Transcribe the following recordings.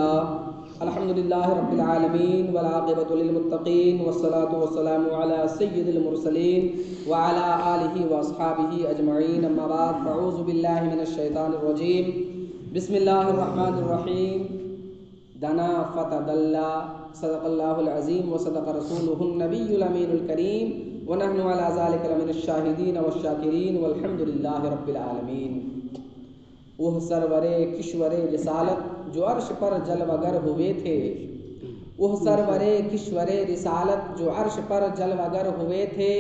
الحمدللہ رب العالمین والعاقبۃ للمتقین والصلاة والسلام علی سید المرسلین وعلی آلہ واصحابہ اجمعین، اما بعد، فاعوذ باللہ من الشیطان الرجیم، بسم اللہ الرحمن الرحیم۔ دنا فتدلى، صدق اللہ العظیم وصدق رسولہ النبی الامین الکریم، ونحن علی ذلک لمن الشاہدین والشاکرین والحمد للہ رب العالمین۔ وہ سرور کشور رسالت جو عرش پر جلوگر ہوئے تھے، وہ سرور کشور رسالت جو عرش پر جلوگر ہوئے تھے،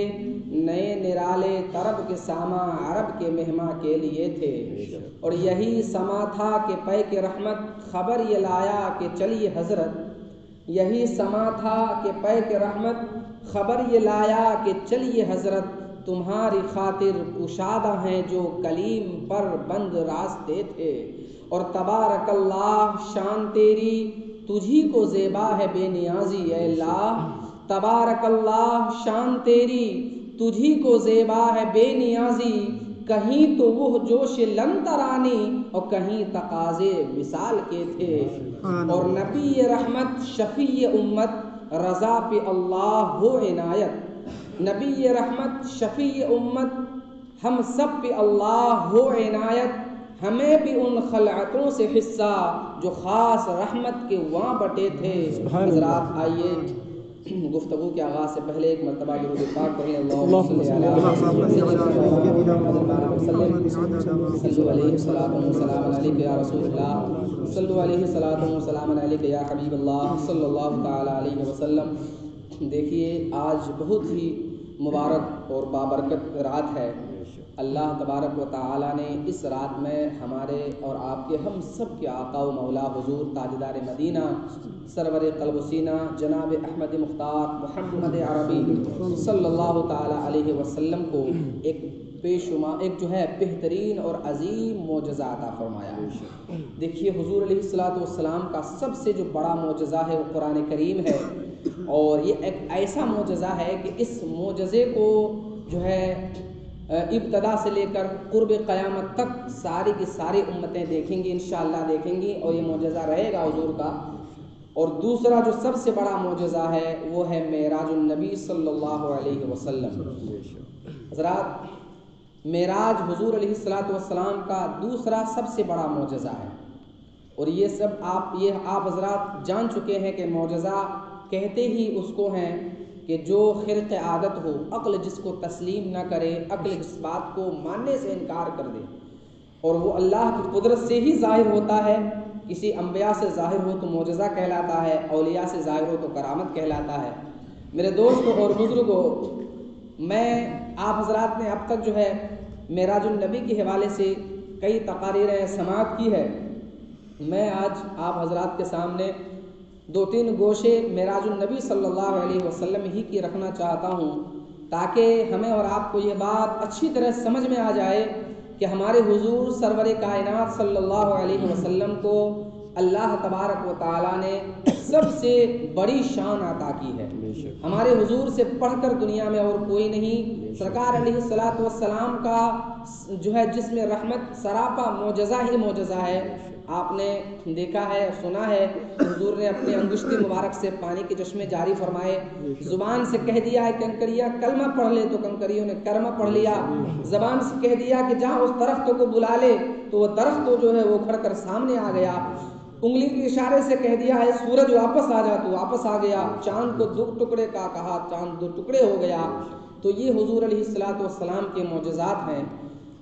نئے نرالے طرب کے ساما عرب کے مہماں کے لیے تھے، اور یہی سما تھا کہ پے کے رحمت خبر یہ لایا کہ چلیے حضرت، یہی سما تھا کہ پے کے رحمت خبر یہ لایا کہ چلیے حضرت، تمہاری خاطر کشادہ ہیں جو کلیم پر بند راستے تھے، اور تبارک اللہ شان تیری تجھی کو زیبا ہے بے نیازی اے اللہ، تبارک اللہ شان تیری تجھی کو زیبا ہے بے نیازی، کہیں تو وہ جوش لن ترانی اور کہیں تقاضے وصال کے تھے، اور نبی رحمت شفیع امت رضا پہ اللہ ہو عنایت، نبی رحمت شفیع امت ہم سب پہ اللہ ہو عنایت، ہمیں بھی ان خلعتوں سے حصہ جو خاص رحمت کے وہاں بٹے تھے۔ حضرات آئیے گفتگو کے آغاز سے پہلے ایک مرتبہ درود پاک پڑھ لیں، اللہم صلی علیہ السلام علیکہ یا رسول اللہ، صلو علیہ السلام علیکہ یا حبیب اللہ صلی اللہ تعالی علیہ وسلم۔ دیکھیے آج بہت ہی مبارک اور بابرکت رات ہے۔ اللہ تبارک و تعالی نے اس رات میں ہمارے اور آپ کے ہم سب کے آقا و مولا حضور تاجدار مدینہ سرور قلب و سینہ جناب احمد مختار محمد عربی صلی اللہ تعالی علیہ وسلم کو ایک ایک جو ہے بہترین اور عظیم معجزہ عطا فرمایا۔ دیکھیے حضور علیہ الصلوۃ والسلام کا سب سے جو بڑا معجزہ ہے وہ قرآن کریم ہے، اور یہ ایک ایسا معجزہ ہے کہ اس معجزے کو جو ہے ابتدا سے لے کر قرب قیامت تک ساری کی ساری امتیں دیکھیں گی، انشاءاللہ دیکھیں گی، اور یہ معجزہ رہے گا حضور کا۔ اور دوسرا جو سب سے بڑا معجزہ ہے وہ ہے معراج النبی صلی اللہ علیہ وسلم۔ حضرات معراج حضور علیہ الصلوۃ والسلام کا دوسرا سب سے بڑا معجزہ ہے، اور یہ سب آپ حضرات جان چکے ہیں کہ معجزہ کہتے ہی اس کو ہیں کہ جو خرق عادت ہو، عقل جس کو تسلیم نہ کرے، عقل اس بات کو ماننے سے انکار کر دے، اور وہ اللہ کی قدرت سے ہی ظاہر ہوتا ہے۔ کسی انبیاء سے ظاہر ہو تو معجزہ کہلاتا ہے، اولیاء سے ظاہر ہو تو کرامت کہلاتا ہے۔ میرے دوستوں اور بزرگوں، میں آپ حضرات نے اب تک جو ہے معراج النبی کے حوالے سے کئی تقاریر سماعت کی ہے۔ میں آج آپ حضرات کے سامنے دو تین گوشے معراج النبی صلی اللہ علیہ وسلم ہی کی رکھنا چاہتا ہوں، تاکہ ہمیں اور آپ کو یہ بات اچھی طرح سمجھ میں آ جائے کہ ہمارے حضور سرور کائنات صلی اللہ علیہ وسلم کو اللہ تبارک و تعالیٰ نے سب سے بڑی شان عطا کی ہے۔ ہمارے حضور سے پڑھ کر دنیا میں اور کوئی نہیں، سرکار علیہ الصلوۃ والسلام کا جو ہے جس میں رحمت سراپا معجزہ ہی معجزہ ہے۔ آپ نے دیکھا ہے، سنا ہے، حضور نے اپنے انگشتی مبارک سے پانی کے چشمے جاری فرمائے، زبان سے کہہ دیا ہے کنکریا کلمہ پڑھ لے تو کنکریوں نے کلمہ پڑھ لیا، زبان سے کہہ دیا کہ جہاں اس درخت کو بلا لے تو وہ درخت جو ہے وہ کھڑ کر سامنے آ گیا، انگلی کے اشارے سے کہہ دیا ہے سورج واپس آ جا تو واپس آ گیا، چاند کو دو ٹکڑے کا کہا چاند دو ٹکڑے ہو گیا۔ تو یہ حضور علیہ الصلوۃ والسلام کے معجزات ہیں۔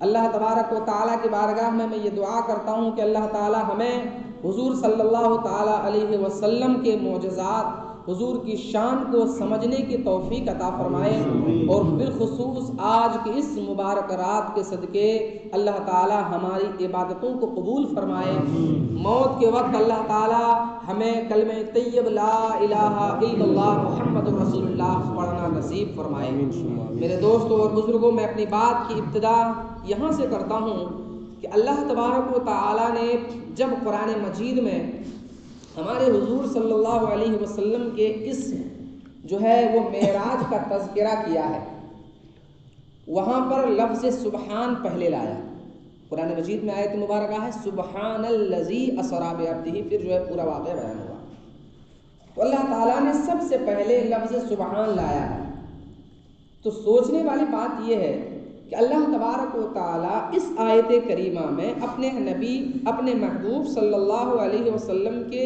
اللہ تبارک و تعالیٰ کی بارگاہ میں یہ دعا کرتا ہوں کہ اللہ تعالیٰ ہمیں حضور صلی اللہ تعالیٰ علیہ وسلم کے معجزات، حضور کی شان کو سمجھنے کی توفیق عطا فرمائے، اور بالخصوص آج کی اس مبارک رات کے صدقے اللہ تعالیٰ ہماری عبادتوں کو قبول فرمائے۔ موت کے وقت اللہ تعالیٰ ہمیں کلمہ طیب لا الہ الا اللہ محمد رسول اللہ پڑھنا نصیب فرمائے۔ میرے دوستوں اور بزرگوں، میں اپنی بات کی ابتدا یہاں سے کرتا ہوں کہ اللہ تبارک و تعالیٰ نے جب قرآن مجید میں ہمارے حضور صلی اللہ علیہ وسلم کے اس جو ہے وہ معراج کا تذکرہ کیا ہے، وہاں پر لفظ سبحان پہلے لایا، قرآن مجید میں آیت مبارکہ ہے سبحان الذی اسری بعبدہ، پھر جو ہے پورا واقعہ بیان ہوا۔ تو اللہ تعالیٰ نے سب سے پہلے لفظ سبحان لایا ہے۔ تو سوچنے والی بات یہ ہے کہ اللہ تبارک و تعالیٰ اس آیت کریمہ میں اپنے نبی، اپنے محبوب صلی اللہ علیہ وسلم کے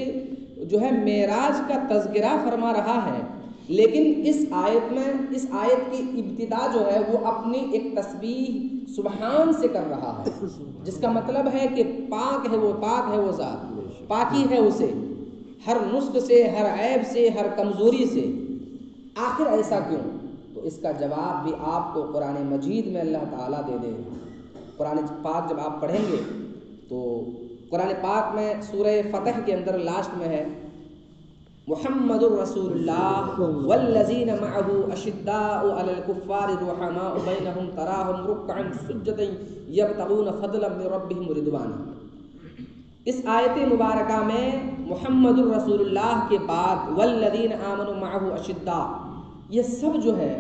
جو ہے معراج کا تذکرہ فرما رہا ہے، لیکن اس آیت کی ابتدا جو ہے وہ اپنی ایک تسبیح سبحان سے کر رہا ہے، جس کا مطلب ہے کہ پاک ہے وہ ذات، پاکی ہے اسے ہر نقص سے، ہر عیب سے، ہر کمزوری سے۔ آخر ایسا کیوں؟ تو اس کا جواب بھی آپ کو قرآن مجید میں اللہ تعالیٰ دے دے۔ قرآن پاک جب آپ پڑھیں گے تو قرآن پاک میں سورہ فتح کے اندر لاسٹ میں ہے محمد الرسول اللہ والذین معہ اشداء علی الکفار رحماء بینہم تراہم رکعا سجدا یبتغون فضلا من ربہم رضوانا۔ اس آیت مبارکہ میں محمد الرسول اللہ کے بعد والذین آمنوا معہ اشداء، یہ سب جو ہے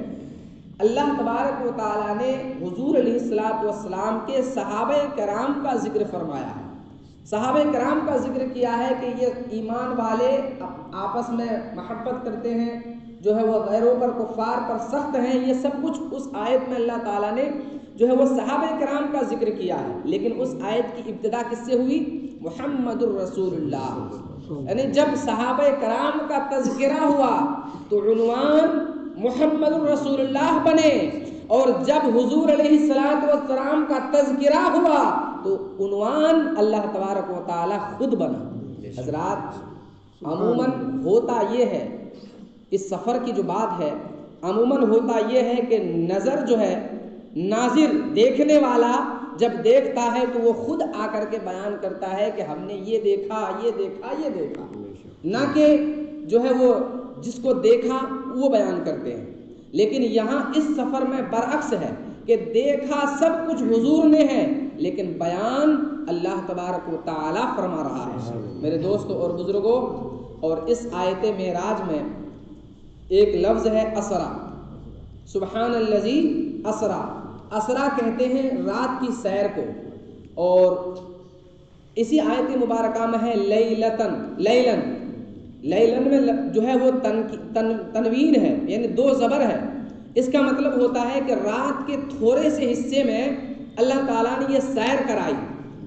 اللہ تبارک و تعالیٰ نے حضور علیہ السلام کے صحابہ کرام کا ذکر فرمایا ہے۔ صحابہ کرام کا ذکر کیا ہے کہ یہ ایمان والے آپس میں محبت کرتے ہیں، جو ہے وہ غیروں پر، کفار پر سخت ہیں، یہ سب کچھ اس آیت میں اللہ تعالیٰ نے جو ہے وہ صحابہ کرام کا ذکر کیا ہے۔ لیکن اس آیت کی ابتدا کس سے ہوئی؟ محمد الرسول اللہ، یعنی جب صحابہ کرام کا تذکرہ ہوا تو عنوان محمد الرسول اللہ بنے، اور جب حضور علیہ السلام کا تذکرہ ہوا تو عنوان اللہ تبارک و تعالی خود بنا۔ حضرات عموماً ہوتا یہ ہے، اس سفر کی جو بات ہے عموماً ہوتا یہ ہے کہ نظر جو ہے، ناظر دیکھنے والا جب دیکھتا ہے تو وہ خود آ کر کے بیان کرتا ہے کہ ہم نے یہ دیکھا، یہ دیکھا، یہ دیکھا، نہ کہ جو ہے وہ جس کو دیکھا وہ بیان کرتے ہیں۔ لیکن یہاں اس سفر میں برعکس ہے کہ دیکھا سب کچھ حضور نے ہے، لیکن بیان اللہ تبارک و تعالی فرما رہا ہے۔ میرے دوستوں اور بزرگوں، اور اس آیت معراج میں ایک لفظ ہے اسرا، سبحان الذی اسرا۔ اسرا کہتے ہیں رات کی سیر کو، اور اسی آیت مبارکہ میں ہے لیلتن، لیلن میں جو ہے وہ تنوین ہے، یعنی دو زبر ہے۔ اس کا مطلب ہوتا ہے کہ رات کے تھوڑے سے حصے میں اللہ تعالیٰ نے یہ سیر کرائی۔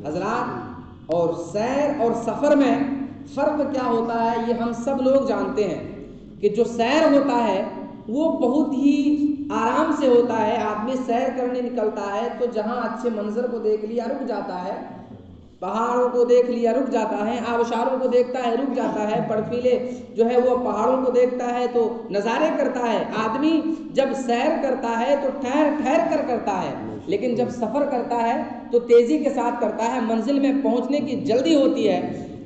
حضرات، اور سیر اور سفر میں فرق کیا ہوتا ہے یہ ہم سب لوگ جانتے ہیں کہ جو سیر ہوتا ہے وہ بہت ہی آرام سے ہوتا ہے۔ آدمی سیر کرنے نکلتا ہے تو جہاں اچھے منظر کو دیکھ لیا رک جاتا ہے، پہاڑوں کو دیکھ لیا رک جاتا ہے، آبشاروں کو دیکھتا ہے رک جاتا ہے، برفیلے جو ہے وہ پہاڑوں کو دیکھتا ہے تو نظارے کرتا ہے۔ آدمی جب سیر کرتا ہے تو ٹھہر کر کرتا ہے، لیکن جب سفر کرتا ہے تو تیزی کے ساتھ کرتا ہے، منزل میں پہنچنے کی جلدی ہوتی ہے۔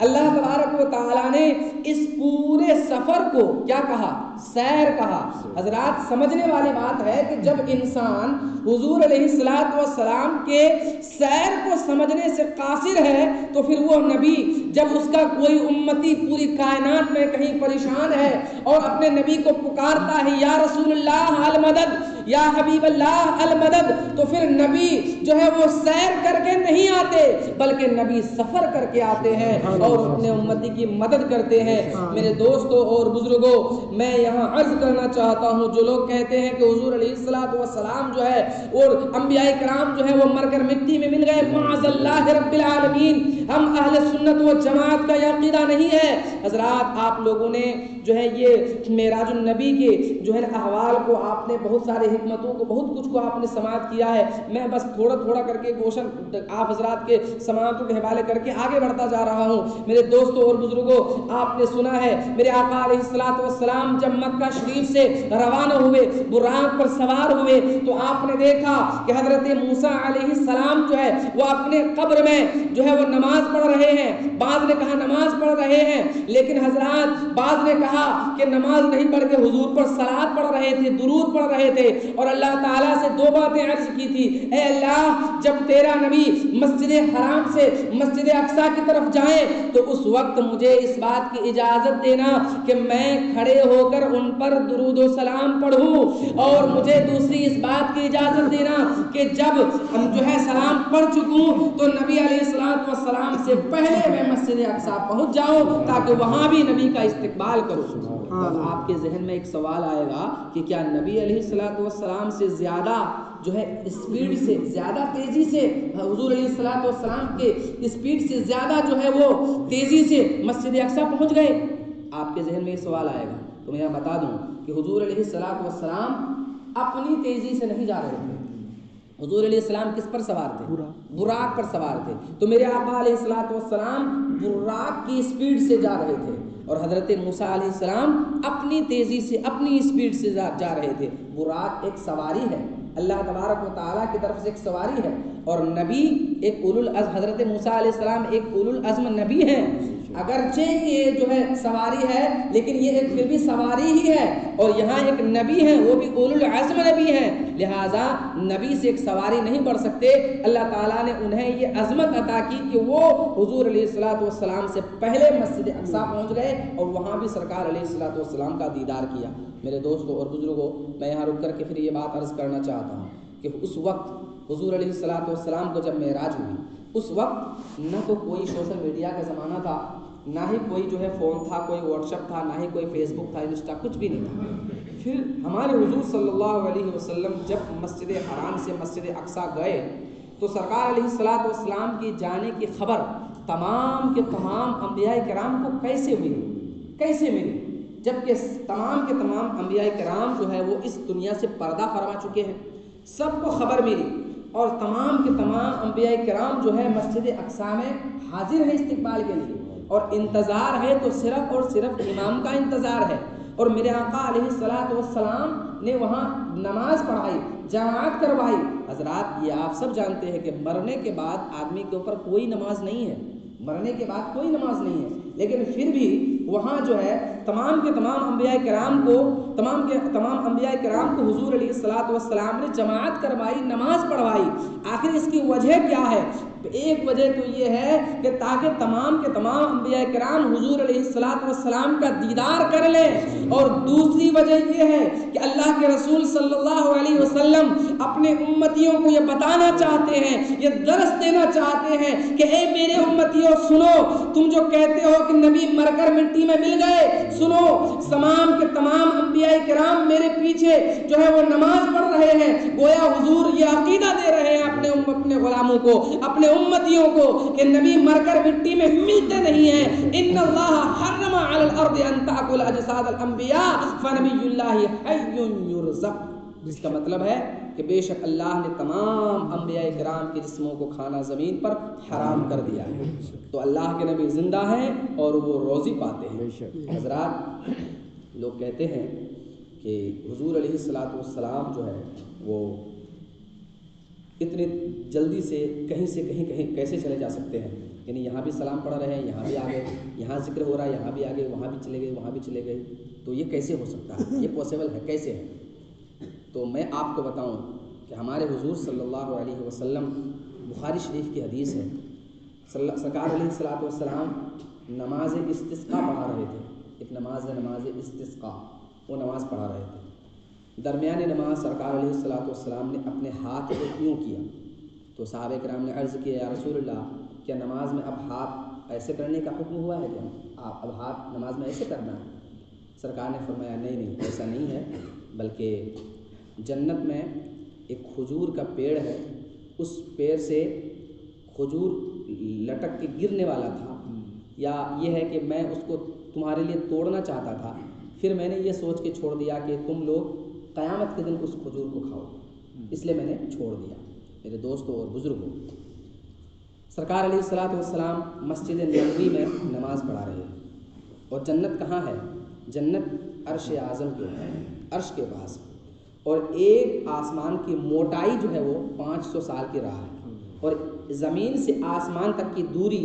اللہ تبارک و تعالیٰ نے اس پورے سفر کو کیا کہا؟ سیر کہا۔ حضرات سمجھنے والی بات ہے کہ جب انسان حضور علیہ السلام کے سیر کو سمجھنے سے قاصر ہے تو پھر وہ نبی، جب اس کا کوئی امتی پوری کائنات میں کہیں پریشان ہے اور اپنے نبی کو پکارتا ہے یا رسول اللہ المدد، یا حبیب اللہ المدد، تو پھر نبی جو ہے وہ سیر کر کے نہیں آتے بلکہ نبی سفر کر کے آتے ہیں اور اپنے امتی کی مدد کرتے ہیں۔ میرے دوستوں اور بزرگوں، میں یہاں عرض کرنا چاہتا ہوں، جو لوگ کہتے ہیں کہ حضور علیہ السلام جو ہے اور انبیاء کرام جو ہے وہ مر کر مٹی میں مل گئے، معاذ اللہ رب العالمین، ہم اہل سنت و جماعت کا یہ عقیدہ نہیں ہے۔ حضرات آپ لوگوں نے جو ہے یہ معراج النبی کے جو ہے احوال کو، آپ نے بہت سارے حکمتوں کو، بہت کچھ کو آپ نے سماعت کیا ہے۔ میں بس تھوڑا تھوڑا کر کے گوشن آپ حضرات کے سماعتوں کے حوالے کر کے آگے بڑھتا جا رہا ہوں۔ میرے دوستوں اور بزرگوں، آپ نے سنا ہے میرے آقا علیہ السلام جب مکہ شریف سے روانہ ہوئے، براق پر سوار ہوئے، تو آپ نے دیکھا کہ حضرت موسیٰ علیہ السلام جو ہے وہ اپنے قبر میں جو ہے وہ نماز پڑھ رہے ہیں، بعض نے کہا نماز پڑھ رہے ہیں، لیکن حضرات بعض نے کہا کہ نماز نہیں پڑھ کے حضور پر صلوات پڑھ رہے تھے، درود پڑھ رہے تھے، اور اللہ تعالیٰ سے دو باتیں عرض کی تھی، اے اللہ جب تیرا نبی مسجد حرام سے مسجد اقصی کی طرف جائیں تو اس وقت مجھے اس بات کی اجازت دینا کہ میں کھڑے ہو کر ان پر درود و سلام پڑھوں، اور مجھے دوسری اس بات کی اجازت دینا کہ جب ہم جو ہے سلام پڑھ چکوں تو نبی علیہ الصلوۃ والسلام سے پہلے میں مسجد اقصی پہنچ جاؤں تاکہ وہاں بھی نبی کا استقبال کروں۔ اب آپ کے ذہن میں ایک سوال آئے گا کہ کیا نبی علیہ الصلوۃ والسلام سے زیادہ جو ہے اسپیڈ سے، زیادہ تیزی سے، حضور علیہ الصلوۃ والسلام کے اسپیڈ سے زیادہ جو ہے وہ تیزی سے مسجد اقصی پہنچ گئے؟ آپ کے ذہن میں یہ سوال آئے گا، تو میں بتا دوں کہ حضور علیہ الصلوۃ والسلام اپنی تیزی سے نہیں جا رہے تھے۔ حضور علیہ السلام کس پر سوار تھے؟ براق پر سوار تھے۔ تو میرے آقا علیہ الصلوۃ والسلام براق کی اسپیڈ سے جا رہے تھے، اور حضرت موسیٰ علیہ السلام اپنی تیزی سے اپنی اسپیڈ سے جا رہے تھے۔ براق ایک سواری ہے، اللہ تبارک و تعالیٰ کی طرف سے ایک سواری ہے، اور نبی ایک اولو العزم، حضرت موسیٰ علیہ السلام ایک اولو العزم نبی ہیں۔ اگرچہ یہ جو ہے سواری ہے لیکن یہ ایک پھر بھی سواری ہی ہے، اور یہاں ایک نبی ہیں وہ بھی اولو العزم نبی ہیں، لہٰذا نبی سے ایک سواری نہیں بڑھ سکتے۔ اللہ تعالیٰ نے انہیں یہ عظمت عطا کی کہ وہ حضور علیہ الصلوۃ والسلام سے پہلے مسجد اقصی پہنچ گئے اور وہاں بھی سرکار علیہ الصلوۃ والسلام کا دیدار کیا۔ میرے دوستوں اور بزرگوں، میں یہاں رک کر کے پھر یہ بات عرض کرنا چاہتا ہوں کہ اس وقت حضور علیہ الصلوۃ والسلام کو جب معراج ہوئی، اس وقت نہ تو کوئی سوشل میڈیا کا زمانہ تھا، نہ ہی کوئی جو ہے فون تھا، کوئی واٹس ایپ تھا، نہ ہی کوئی فیس بک تھا، انسٹا، کچھ بھی نہیں تھا۔ پھر ہمارے حضور صلی اللہ علیہ وسلم جب مسجد حرام سے مسجد اقصی گئے تو سرکار علیہ الصلوۃ والسلام کی جانے کی خبر تمام کے تمام انبیاء کرام کو کیسے ملی؟ جبکہ تمام کے تمام انبیاء کرام جو ہے وہ اس دنیا سے پردہ فرما چکے ہیں، سب کو خبر ملی، اور تمام کے تمام انبیاء کرام جو ہے مسجد اقصی میں حاضر ہیں استقبال کے لیے، اور انتظار ہے تو صرف اور صرف امام کا انتظار ہے۔ اور میرے آقا علیہ الصلوۃ والسلام نے وہاں نماز پڑھائی، جماعت کروائی۔ حضرات یہ آپ سب جانتے ہیں کہ مرنے کے بعد آدمی کے اوپر کوئی نماز نہیں ہے، مرنے کے بعد کوئی نماز نہیں ہے، لیکن پھر بھی وہاں جو ہے تمام کے تمام انبیاء کرام کو حضور علیہ الصلوۃ والسلام نے جماعت کروائی، نماز پڑھوائی۔ آخر اس کی وجہ کیا ہے؟ ایک وجہ تو یہ ہے کہ تاکہ تمام کے تمام انبیاء کرام حضور علیہ الصلوۃ والسلام کا دیدار کر لیں، اور دوسری وجہ یہ ہے کہ اللہ کے رسول صلی اللہ علیہ وسلم اپنے امتیوں کو یہ بتانا چاہتے ہیں، یہ درس دینا چاہتے ہیں کہ اے میرے امتیوں سنو، تم جو کہتے ہو کہ نبی مر کر مٹی میں مل گئے، سنو تمام کے تمام انبیاء کرام میرے پیچھے جو ہے وہ نماز پڑھ رہے ہیں، گویا حضور یہ عقیدہ دے رہے ہیں اپنے غلاموں کو، اپنے امتیوں کو، کہ نبی مر کر مٹی میں ملتے نہیں ہیں۔ ان اللہ حرم علی الارض ان تاکل اجساد الانبیاء فنبی اللہ حی یرزق۔ اس کا مطلب ہے کہ بے شک اللہ نے تمام انبیاء کرام کے جسموں کو کھانا زمین پر حرام کر دیا ہے، تو اللہ کے نبی زندہ ہیں اور وہ روزی پاتے ہیں۔ حضرات لوگ کہتے ہیں کہ حضور علیہ الصلوۃ والسلام جو ہے وہ اتنی جلدی سے کہیں کیسے چلے جا سکتے ہیں، یعنی یہاں بھی سلام پڑھ رہے ہیں، یہاں بھی آ گئے، یہاں ذکر ہو رہا ہے، یہاں بھی آ گئے، وہاں بھی چلے گئے، وہاں بھی چلے گئے، تو یہ کیسے ہو سکتا ہے؟ یہ پاسبل ہے کیسے ہے؟ تو میں آپ کو بتاؤں کہ ہمارے حضور صلی اللہ علیہ وسلم، بخاری شریف کی حدیث ہے، سرکار علیہ الصلوۃ والسلام نماز استسقاء پڑھا رہے تھے، ایک نماز ہے نماز استسقاء، وہ نماز پڑھا رہے تھے۔ درمیانی نماز سرکار علیہ الصلوۃ والسلام نے اپنے ہاتھ کو یوں کیا، تو صحابہ کرام نے عرض کیا یا رسول اللہ کیا نماز میں اب ہاتھ ایسے کرنے کا حکم ہوا ہے کیا؟ اب ہاتھ نماز میں ایسے کرنا ہے؟ سرکار نے فرمایا نہیں ایسا نہیں ہے، بلکہ جنت میں ایک کھجور کا پیڑ ہے، اس پیڑ سے کھجور لٹک کے گرنے والا تھا، یا یہ ہے کہ میں اس کو تمہارے لیے توڑنا چاہتا تھا، پھر میں نے یہ سوچ کے چھوڑ دیا کہ تم لوگ قیامت کے دن اس کھجور کو کھاؤ، اس لیے میں نے چھوڑ دیا۔ میرے دوستوں اور بزرگوں، سرکار علیہ الصلوۃ والسلام مسجد نبوی میں نماز پڑھا رہے ہیں، اور جنت کہاں ہے؟ جنت عرش اعظم کے اوپر، عرش کے پاس، اور ایک آسمان کی موٹائی جو ہے وہ 500 سال کی راہ ہے، اور زمین سے آسمان تک کی دوری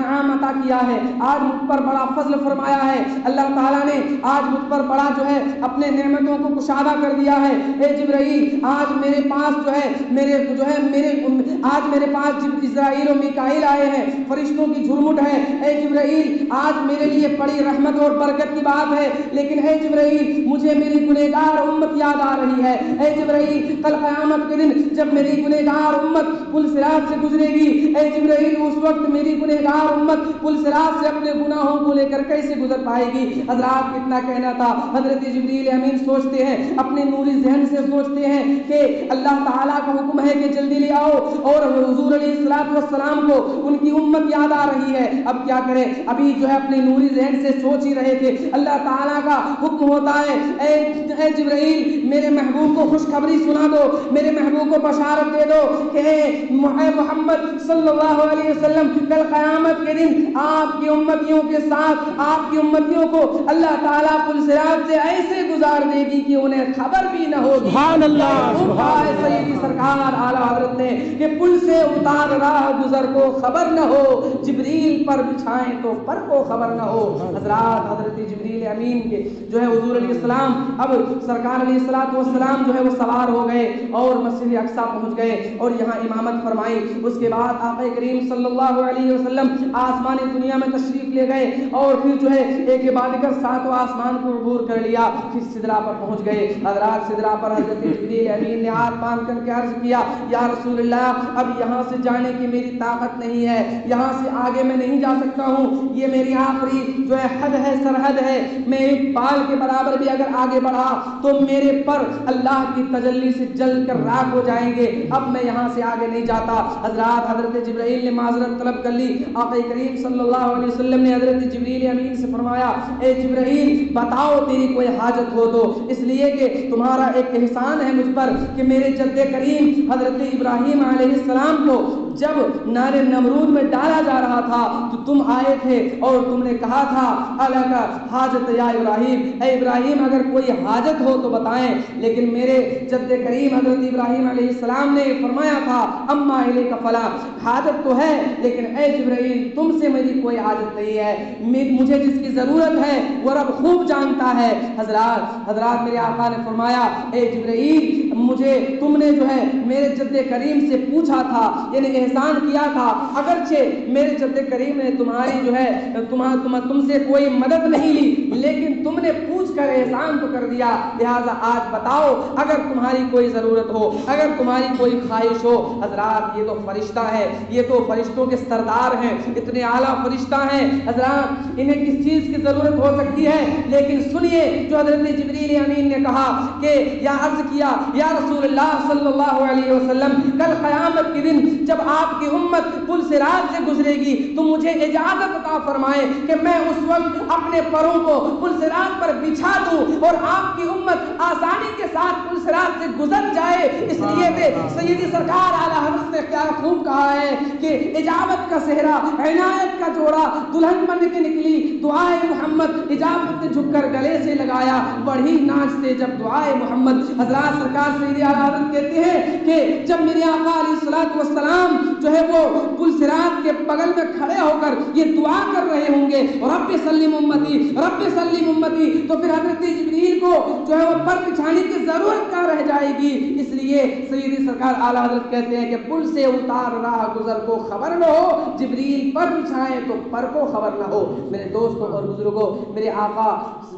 انعام عطا کیا ہے, آج مجھ پر بڑا فضل فرمایا ہے, اللہ تعالیٰ نے آج مجھ پر بڑا جو ہے اپنے نعمتوں کو کشادہ کر دیا ہے. اے جبرائیل آج میرے پاس جو ہے آج میرے پاس اسرائیل و میکائیل آئے ہیں, فرشتوں کی جھرمٹ ہے. اے جبرائیل آج میرے لیے بڑی رحمت اور برکت کی بات ہے, لیکن اے جبرائیل مجھے میری گنہگار امت یاد آ رہی ہے. اے جبرائیل کل قیامت کے دن جب میری گنہگار امت پل صراط سے گزرے گی, اے جبرائیل اس وقت میری گنہگار امت پل صراط سے اپنے گناہوں کو لے کر کیسے گزر پائے گی؟ حضرات کتنا کہنا تھا. حضرت جبریل امین سوچتے ہیں, اپنے نوری ذہن سے سوچتے ہیں کہ اللہ تعالیٰ کا حکم ہے کہ جلدی لے آؤ, اور حضور علیہ الصلوۃ والسلام کو ان کی امت یاد آ رہی ہے. اب کیا کریں؟ ابھی جو ہے اپنے نوری ذہن سے سوچ ہی رہے تھے, اللہ تعالیٰ کا حکم ہوتا ہے اے جبرائیل میرے محبوب کو خوشخبری سنا دو, میرے محبوب کو بشارت دے دو کہ محمد صلی اللہ علیہ وسلم کل قیامت کے دن آپ کی امتیوں کے ساتھ آپ کی امتیوں کو اللہ تعالیٰ پل صراط سے ایسے گزار دے گی کہ انہیں خبر بھی نہ ہوگی. سبحان اللہ. سیدی سرکار اعلیٰ حضرت نے کہ پل سے اتار راہ گزر کو خبر نہ ہو, جبریل پر بچھائیں تو پر کو خبر نہ ہو. حضرات حضرت جبریل امین کے جو ہے حضور علیہ السلام اب سرکار علیہ الصلوۃ والسلام جو ہے وہ سوار ہو گئے اور مسجد اقصیٰ پہنچ گئے اور یہاں امامت فرمائی. اس کے بعد آقا کریم صلی اللہ علیہ وسلم آسمانی دنیا میں تشریف لے گئے اور پھر جو ہے ایک کے بعد کر ساتوں آسمان کو عبور کر لیا, پھر سدرا پر پہنچ گئے. حضرات سدرا پر حضرت جبریل امین نے ہاتھ باندھ کر کے عرض کیا, یا رسول اللہ اب یہاں سے جانے کی میری طاقت نہیں ہے, یہاں سے آگے میں نہیں جا سکتا ہوں, یہ میری آخری جو ہے حد ہے, سرحد ہے, میں ایک بال کے برابر بھی اگر آگے بڑھا تو میرے پر اللہ کی تجلی سے جل کر راکھ ہو جائیں گے, اب میں یہاں سے آگے نہیں جاتا. حضرات حضرت جبرائیل نے معذرت طلب کر لی. آقا کریم صلی اللہ علیہ وسلم نے حضرت جبریل امین سے فرمایا, اے جبرائیل بتاؤ تیری کوئی حاجت ہو تو, اس لیے کہ تمہارا ایک احسان ہے مجھ پر کہ میرے جد کریم حضرت ابراہیم علیہ السلام کو جب نار نمرود میں ڈالا جا رہا تھا تو تم آئے تھے اور تم نے کہا تھا الک حاجت یا ابراہیم, اے ابراہیم اگر کوئی حاجت ہو تو بتائیں. لیکن میرے جد کریم حضرت ابراہیم علیہ السلام نے فرمایا تھا اما الیک فلا, حاجت تو ہے لیکن اے جبرائیل تم سے میری کوئی حاجت نہیں ہے, مجھے جس کی ضرورت ہے وہ رب خوب جانتا ہے. حضرات میرے آقا نے فرمایا, اے جبرائیل مجھے تم نے جو ہے میرے جد کریم سے پوچھا تھا, یعنی احسان کیا تھا, اگرچہ میرے جد کریم نے تمہاری جو ہے تم سے کوئی مدد نہیں لی, لیکن تم نے پوچھ کر احسان تو کر دیا. لہٰذا آج بتاؤ اگر تمہاری کوئی ضرورت ہو, اگر تمہاری کوئی خواہش ہو. حضرات یہ تو فرشتہ ہے, یہ تو فرشتوں کے سردار ہیں, اتنے اعلیٰ فرشتہ ہیں. حضرات انہیں کس چیز کی ضرورت ہو سکتی ہے, لیکن سنیے جو حضرت جبریل امین نے کہا کہ یا عرض کیا, یا رسول اللہ صلی اللہ علیہ وسلم کل قیامت کے دن جب آپ کی امت پل صراط سے گزرے گی تو مجھے اجازت عطا فرمائے کہ میں اس وقت اپنے پروں کو پل صراط پر بچھا دوں اور آپ کی امت آسانی کے ساتھ پل صراط سے گزر جائے. اس لیے سیدی سرکار اعلیٰ حضرت نے کیا خوب کہا ہے کہ اجابت کا صحرا, عنایت کا جوڑا, دلہن بن کے نکلی دعائے محمد, اجابت نے جھک کر گلے سے لگایا, بڑھی ناچتے جب دعائے محمد. حضرات سرکار سیدی اعلیٰ حضرت کہتے ہیں کہ جب میرے آقا علیہ الصلوۃ والسلام جو ہے وہ پل صراط کے بغل میں کھڑے ہو کر یہ دعا کر رہے ہوں گے, رب سلم امتی رب سلم امتی, تو پھر حضرت جبریل کو جو ہے وہ پر بچھانے کی ضرورت کیا رہ جائے گی. اس لیے سیدی سرکار اعلیٰ حضرت کہتے ہیں کہ پل سے اتار راہ گزر کو خبر نہ ہو, جبریل پر بچھائے تو پر کو خبر نہ ہو. میرے دوستوں اور بزرگوں, میرے آقا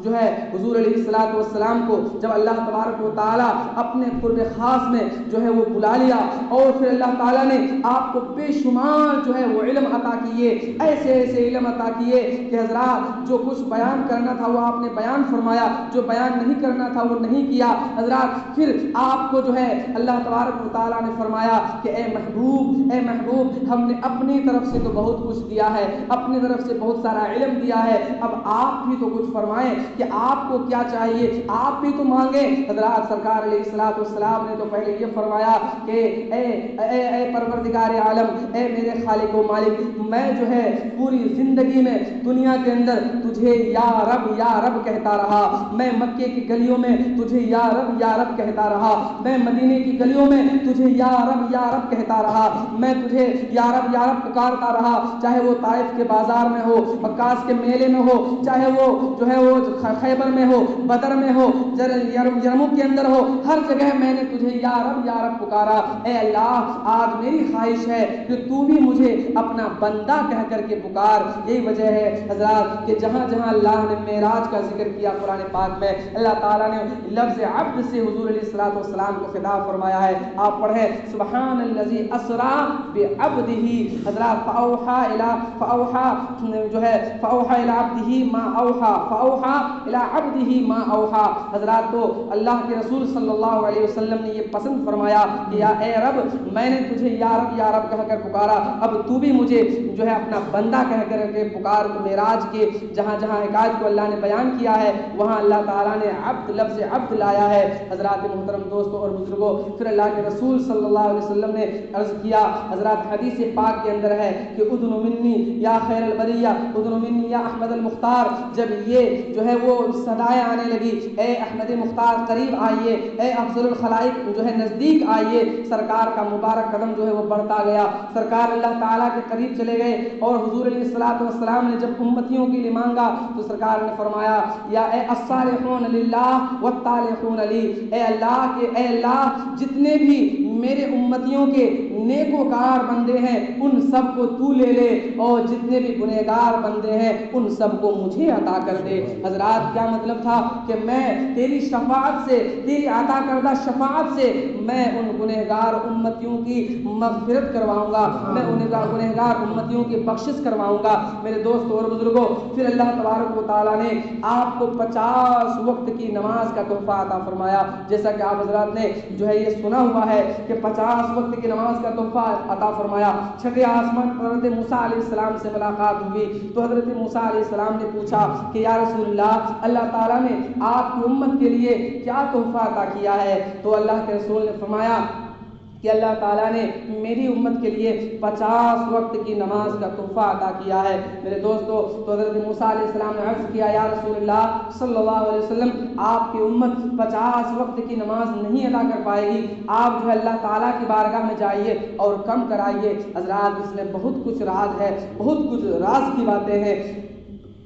جو ہے حضور علیہ الصلوۃ والسلام کو جب اللہ تبارک و تعالیٰ اپنے قرب خاص میں جو ہے وہ بلا لیا اور پھر اللہ تعالیٰ نے آپ کو بے شمار جو ہے وہ علم عطا کیے, ایسے ایسے علم عطا کیے کہ حضرات جو کچھ بیان کرنا تھا وہ آپ نے بیان فرمایا, جو بیان نہیں کرنا تھا وہ نہیں کیا. حضرات پھر آپ کو جو ہے اللہ تبارک و تعالیٰ نے فرمایا کہ اے محبوب ہم نے اپنی طرف سے تو بہت کچھ دیا ہے, اپنی طرف سے بہت سارا علم دیا ہے, اب آپ بھی تو کچھ فرمائیں کہ آپ کو کیا چاہیے, آپ بھی تو مانگیں. حضرات سرکار علیہ الصلوۃ والسلام نے تو پہلے یہ فرمایا کہ اے پروردگار عالم, اے میرے خالق و مالک, میں جو ہے پوری زندگی میں دنیا کے اندر تجھے یا رب کہتا رہا، میں مکے کی گلیوں میں تجھے یا رب کہتا رہا، میں مدینے کی گلیوں میں تجھے یا رب کہتا رہا، میں تجھے یا رب پکارتا رہا، چاہے وہ طائف کے بازار میں ہو، عکاس کے میلے میں ہو، چاہے وہ جو ہے وہ خیبر میں ہو، بدر میں ہو، یرموک کے اندر ہو، ہر جگہ میں نے تجھے یا رب پکارا۔ اے اللہ آج میری خواہش ہے کہ تو بھی مجھے اپنا بندہ کہہ کر کے پکار۔ یہی وجہ ہے حضرات کہ جہاں جہاں اللہ نے معراج کا ذکر کیا قرآن پاک میں، اللہ تعالیٰ نے لفظ عبد سے حضور علیہ الصلوۃ والسلام کو خطاب فرمایا ہے۔ آپ پڑھیں سبحان الذی اسریٰ بعبدہ، حضرات فاوحا الی عبدہ ما اوحا، فاوحا الی عبدہ ما اوحا۔ حضرات تو اللہ کے رسول صلی اللہ علیہ وسلم نے یہ پسند فرمایا کہ یا اے رب میں نے تجھے یا رب کہہ کر پکارا، اب تو بھی مجھے جو ہے اپنا بندہ کہہ کر کے پکار۔ معراج کے جہاں جہاں حکایت کو اللہ نے بیان کیا ہے وہاں اللہ تعالیٰ نے لفظ عبد لایا ہے۔ حضرات محترم دوستوں اور بزرگوں، پھر اللہ کے رسول صلی اللہ علیہ وسلم نے عرض کیا، حضرات حدیث پاک کے اندر ہے کہ ادن منی یا خیر البریہ، ادن منی یا احمد المختار، جب یہ جو ہے وہ صدائیں آنے لگی، اے احمد مختار قریب آئیے، اے افضل الخلائق جو ہے نزدیک آئیے، سرکار کا مبارک قدم جو ہے وہ بڑھتا گیا، سرکار اللہ تعالیٰ کے قریب چلے گئے۔ اور حضور علیہ الصلوۃ والسلام نے جب امتیوں کے لیے مانگا تو سرکار نے فرمایا یا اے الصالحون للہ والطالحون لی، اے اللہ جتنے بھی میرے امتیوں کے نیکوکار بندے ہیں ان سب کو تو لے لے، اور جتنے بھی گنہگار بندے ہیں ان سب کو مجھے عطا کر دے۔ حضرات کیا مطلب تھا کہ میں تیری شفاعت سے، تیری عطا کردہ شفاعت سے میں ان گنہگار امتیوں کی مغفرت کرواؤں گا، میں ان گنہگار امتیوں کی بخشش کرواؤں گا۔ میرے دوستوں اور بزرگوں، پھر اللہ تبارک و تعالیٰ نے آپ کو 50 وقت کی نماز کا تحفہ عطا فرمایا، جیسا کہ آپ حضرات نے جو ہے یہ سنا ہوا ہے کہ 50 وقت کی نماز کا تحفہ عطا فرمایا۔ چھٹے آسمان پر حضرت موسیٰ علیہ السلام سے ملاقات ہوئی تو حضرت موسیٰ علیہ السلام نے پوچھا کہ یا رسول اللہ تعالیٰ نے آپ کی امت کے لیے کیا تحفہ عطا کیا ہے؟ تو اللہ کے رسول نے فرمایا کہ اللہ تعالیٰ نے میری امت کے لیے 50 وقت کی نماز کا تحفہ عطا کیا ہے۔ میرے دوستو، تو حضرت موسیٰ علیہ السلام نے عرض کیا یا رسول اللہ صلی اللہ علیہ وسلم آپ کی امت 50 وقت کی نماز نہیں ادا کر پائے گی، آپ جو ہے اللہ تعالیٰ کی بارگاہ میں جائیے اور کم کرائیے۔ حضرات اس میں بہت کچھ راز ہے، بہت کچھ راز کی باتیں ہیں،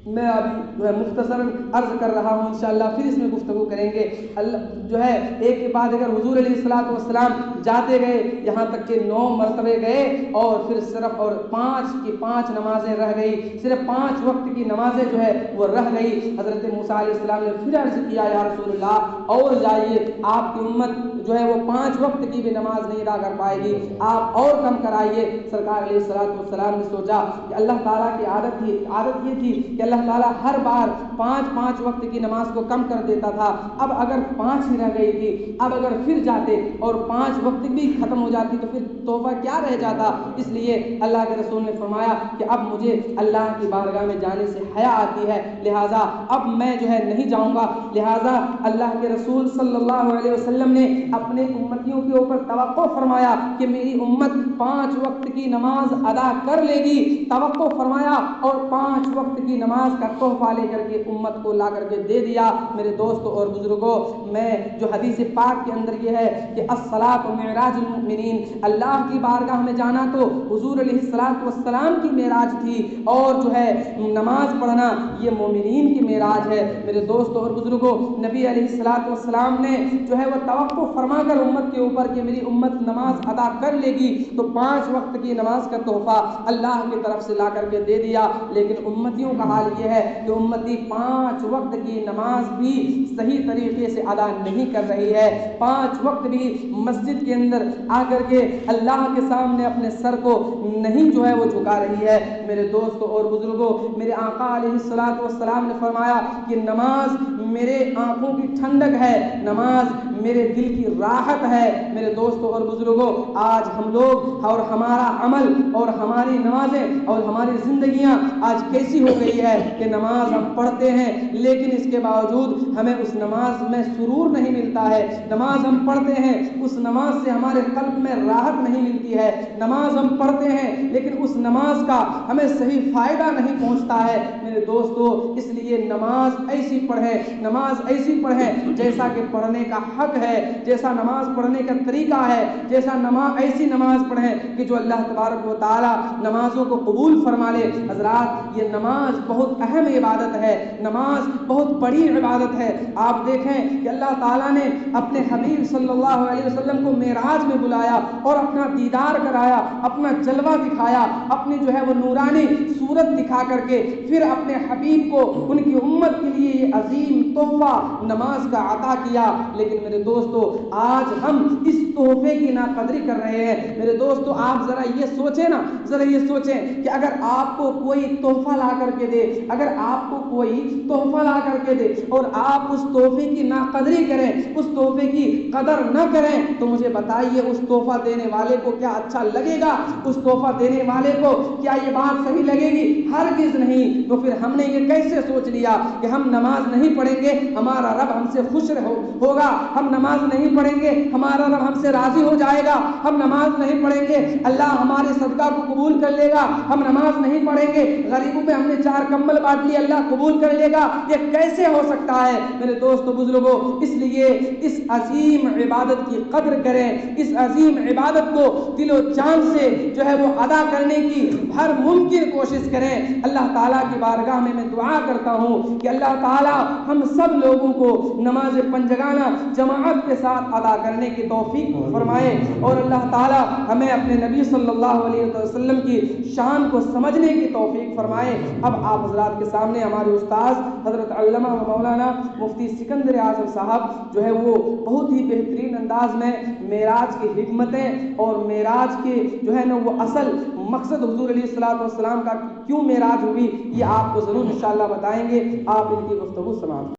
میں ابھی جو ہے مختصر عرض کر رہا ہوں، انشاءاللہ پھر اس میں گفتگو کریں گے۔ اللہ جو ہے ایک کے بعد اگر حضور علیہ الصلوۃ والسلام جاتے گئے یہاں تک کہ 9 مرتبے گئے اور پھر صرف اور 5 کی 5 نمازیں رہ گئی، صرف 5 وقت کی نمازیں جو ہے وہ رہ گئی۔ حضرت موسیٰ علیہ السلام نے پھر عرض کیا یا رسول اللہ اور جائیے، آپ کی امت جو ہے وہ 5 وقت کی بھی نماز نہیں ادا کر پائے گی، آپ اور کم کرائیے۔ سرکار علیہ الصلوۃ والسلام نے سوچا کہ اللہ تعالیٰ کی عادت یہ تھی کہ اللہ تعالیٰ ہر بار 5 وقت کی نماز کو کم کر دیتا تھا، اب اگر 5 ہی رہ گئی تھی، اب اگر پھر جاتے اور 5 وقت بھی ختم ہو جاتی تو پھر تحفہ کیا رہ جاتا؟ اس لیے اللہ کے رسول نے فرمایا کہ اب مجھے اللہ کی بارگاہ میں جانے سے حیا آتی ہے، لہٰذا اب میں جو ہے نہیں جاؤں گا۔ لہٰذا اللہ کے رسول صلی اللہ علیہ وسلم نے اپنے امتیوں کے اوپر توقع فرمایا کہ میری امت 5 وقت کی نماز ادا کر لے گی، توقع فرمایا اور 5 وقت کی نماز کا تحفہ لے کر کے امت کو لا کر کے دے دیا۔ میرے دوستوں اور بزرگوں، میں جو حدیث پاک کے اندر یہ ہے کہ الصلاۃ معراج المؤمنین، اللہ کی بارگاہ میں جانا تو حضور علیہ الصلوۃ والسلام کی معراج تھی، اور جو ہے نماز پڑھنا یہ مومنین کی معراج ہے۔ میرے دوستوں اور بزرگوں، نبی علیہ الصلوۃ والسلام نے جو ہے وہ توقع فرما کر امت کے اوپر کہ میری امت نماز ادا کر لے گی تو 5 وقت کی نماز کا تحفہ اللہ کی طرف سے لا کر کے دے دیا، لیکن امتیوں کا حال یہ ہے کہ امتی 5 وقت کی نماز بھی صحیح طریقے سے ادا نہیں کر رہی ہے، 5 وقت بھی مسجد کے اندر آ کر کے اللہ کے سامنے اپنے سر کو نہیں جو ہے وہ جھکا رہی ہے۔ میرے دوستوں اور بزرگوں، میرے آقا علیہ الصلوۃ والسلام نے فرمایا کہ نماز میرے آنکھوں کی ٹھنڈک ہے، نماز میرے دل کی راحت ہے۔ میرے دوستوں اور بزرگوں، آج ہم لوگ اور ہمارا عمل اور ہماری نمازیں اور ہماری زندگیاں آج کیسی ہو گئی ہے کہ نماز ہم پڑھتے ہیں لیکن اس کے باوجود ہمیں اس نماز میں سرور نہیں ملتا ہے، نماز ہم پڑھتے ہیں اس نماز سے ہمارے قلب میں راحت نہیں ملتی ہے، نماز ہم پڑھتے ہیں لیکن اس نماز کا ہمیں ہمیں صحیح فائدہ نہیں پہنچتا ہے میرے دوستو۔ اس لیے نماز ایسی پڑھیں، نماز ایسی پڑھیں جیسا کہ پڑھنے کا حق ہے، جیسا نماز پڑھنے کا طریقہ ہے، جیسا ایسی نماز پڑھیں کہ جو اللہ تبارک و تعالی نمازوں کو قبول فرما لے۔ حضرات، یہ نماز بہت اہم عبادت ہے، نماز بہت بڑی عبادت ہے۔ آپ دیکھیں کہ اللہ تعالیٰ نے اپنے حبیب صلی اللہ علیہ وسلم کو معراج میں بلایا اور اپنا دیدار کرایا، اپنا جلوہ دکھایا، اپنی جو ہے وہ نورانی صورت دکھا کر کے پھر اپنے حبیب کو ان کی امت کے لیے یہ عظیم تحفہ نماز کا عطا کیا۔ لیکن میرے دوستو، آج ہم اس تحفے کی ناقدری کر رہے ہیں۔ میرے دوستو، آپ ذرا یہ سوچیں نا، ذرا یہ سوچیں کہ اگر آپ کو کوئی تحفہ لا کر کے دے، اگر آپ کو کوئی تحفہ لا کر کے دے اور آپ اس تحفے کی ناقدری کریں، اس تحفے کی قدر نہ کریں، تو مجھے بتائیے اس تحفہ دینے والے کو کیا اچھا لگے گا؟ اس تحفہ دینے والے کو کیا یہ بات صحیح لگے گی؟ ہرگز نہیں۔ تو پھر ہم نے یہ کیسے سوچ لیا کہ ہم نماز نہیں پڑھیں گے ہمارا رب ہم سے خوش ہوگا، ہم نماز نہیں پڑھیں گے ہمارا رب ہم سے راضی ہو جائے گا، ہم نماز نہیں پڑھیں گے اللہ ہمارے صدقہ کو قبول کر لے گا، ہم نماز نہیں پڑھیں گے غریبوں پہ ہم نے 4 کمبل بانٹ لیے اللہ قبول کر لے گا؟ یہ کیسے ہو سکتا ہے؟ میرے دوستو بزرگوں، اس لیے اس عظیم عبادت کی قدر کریں، اس عظیم عبادت کو دل و جان سے جو ہے وہ ادا کرنے کی ہر ممکن کوشش کریں۔ اللہ تعالیٰ کی بارگاہ میں دعا کرتا ہوں کہ اللہ تعالیٰ ہم سب لوگوں کو نماز پنجگانہ جماعت کے ساتھ ادا کرنے کی توفیق فرمائے، اور اللہ تعالیٰ ہمیں اپنے نبی صلی اللہ علیہ وسلم کی شان کو سمجھنے کی توفیق فرمائے۔ اب آپ حضرات کے سامنے ہمارے استاذ حضرت علامہ و مولانا مفتی سکندر اعظم صاحب جو ہے وہ بہت ہی بہترین انداز میں معراج کی حکمتیں اور معراج کے جو ہے نا وہ اصل مقصد حضور علیہ الصلوۃ والسلام کا کیوں معراج ہوئی، یہ آپ کو ضرور انشاءاللہ بتائیں گے۔ آپ ان کی گفتگو سماعت